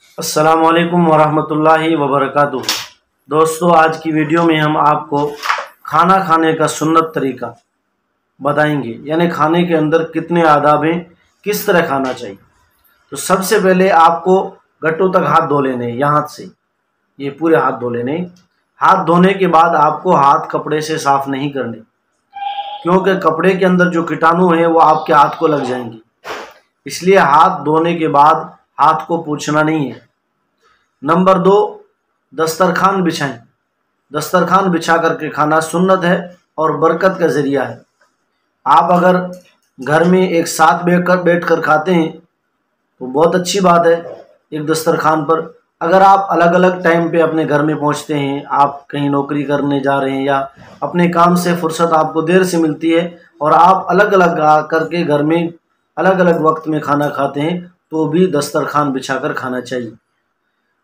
अस्सलामु अलैकुम वरहमतुल्लाहि वबरकातुहू। दोस्तों, आज की वीडियो में हम आपको खाना खाने का सुन्नत तरीका बताएंगे, यानी खाने के अंदर कितने आदाब हैं, किस तरह खाना चाहिए। तो सबसे पहले आपको घुटनों तक हाथ धो लेने, यहाँ से ये पूरे हाथ धो लेने। हाथ धोने के बाद आपको हाथ कपड़े से साफ़ नहीं करने, क्योंकि कपड़े के अंदर जो कीटाणु हैं वो आपके हाथ को लग जाएंगे। इसलिए हाथ धोने के बाद हाथ को पोंछना नहीं है। नंबर 2, दस्तरखान बिछाएं। दस्तरखान बिछा करके खाना सुन्नत है और बरकत का ज़रिया है। आप अगर घर में एक साथ बैठ कर खाते हैं तो बहुत अच्छी बात है एक दस्तरखान पर। अगर आप अलग अलग टाइम पे अपने घर में पहुंचते हैं, आप कहीं नौकरी करने जा रहे हैं या अपने काम से फुर्सत आपको देर से मिलती है और आप अलग अलग करके घर में अलग अलग वक्त में खाना खाते हैं, तो भी दस्तरखान बिछाकर खाना चाहिए।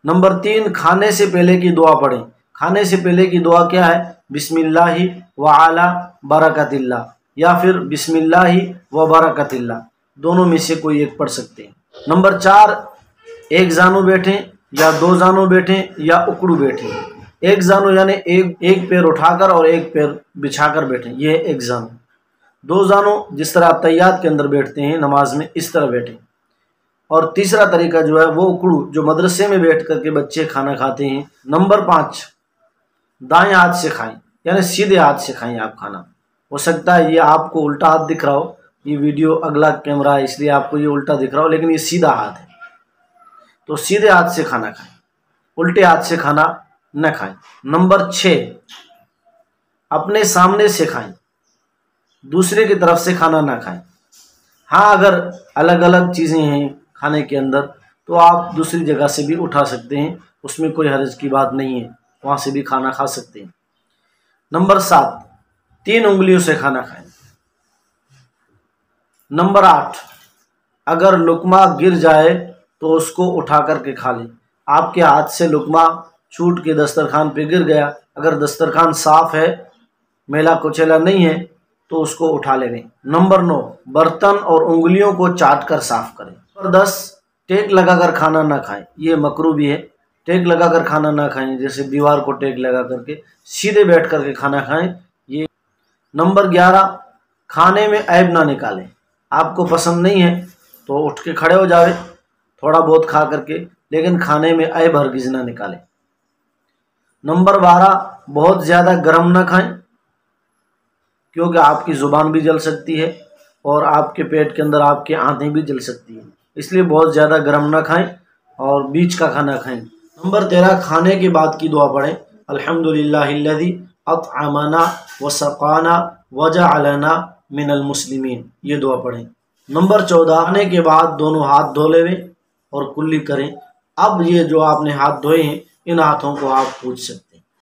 नंबर 3, खाने से पहले की दुआ पढ़ें। खाने से पहले की दुआ क्या है? बिस्मिल्लाहि व अला बरकतिल्लाह या फिर बिस्मिल्लाहि व बरकतिल्लाह, दोनों में से कोई एक पढ़ सकते हैं। नंबर 4, एक जानू बैठें या 2 जानू बैठें या उकड़ू बैठें। एक जानू यानी एक पैर उठाकर और एक पैर बिछाकर बैठें, ये है एक जानू। 2 जानू जिस तरह आप तैयात के अंदर बैठते हैं नमाज में, इस तरह बैठें। और तीसरा तरीका जो है वो उकड़ू, जो मदरसे में बैठ करके बच्चे खाना खाते हैं। नंबर 5, दाएं हाथ से खाएं, यानी सीधे हाथ से खाएं आप खाना। हो सकता है ये आपको उल्टा हाथ दिख रहा हो, ये वीडियो अगला कैमरा है इसलिए आपको ये उल्टा दिख रहा हो, लेकिन ये सीधा हाथ है। तो सीधे हाथ से खाना खाएं, उल्टे हाथ से खाना न खाएं। नंबर 6, अपने सामने से खाएं, दूसरे की तरफ से खाना ना खाएं। हाँ, अगर अलग अलग चीज़ें हैं खाने के अंदर तो आप दूसरी जगह से भी उठा सकते हैं, उसमें कोई हर्ज की बात नहीं है, वहाँ से भी खाना खा सकते हैं। नंबर 7, 3 उंगलियों से खाना खाएं। नंबर 8, अगर लुकमा गिर जाए तो उसको उठा करके खा लें। आपके हाथ से लुकमा छूट के दस्तरखान पे गिर गया, अगर दस्तरखान साफ़ है, मैला कुचैला नहीं है, तो उसको उठा लें। नंबर 9, बर्तन और उंगलियों को चाट कर साफ़ करें। नंबर 10, टेक लगाकर खाना ना खाएं, ये मकरूह भी है। टेक लगाकर खाना ना खाएं, जैसे दीवार को टेक लगा करके, सीधे बैठ करके खाना खाएं ये। नंबर 11, खाने में ऐब ना निकालें। आपको पसंद नहीं है तो उठ के खड़े हो जाए थोड़ा बहुत खा करके, लेकिन खाने में ऐब हरगिज़ ना निकालें। नंबर 12, बहुत ज़्यादा गर्म ना खाएं, क्योंकि आपकी ज़ुबान भी जल सकती है और आपके पेट के अंदर आपकी आंतें भी जल सकती हैं, इसलिए बहुत ज़्यादा गर्म ना खाएं और बीच का खाना खाएं। नंबर 13, खाने के बाद की दुआ पढ़ें, अल्हम्दुलिल्लाहिल्लज़ी अतअमना व सक़ाना व जअलना मिनल मुस्लिमीन, ये दुआ पढ़ें। नंबर 14, खाने के बाद दोनों हाथ धो लें और कुल्ली करें। अब ये जो आपने हाथ धोए हैं, इन हाथों को आप पूछ सकते हैं।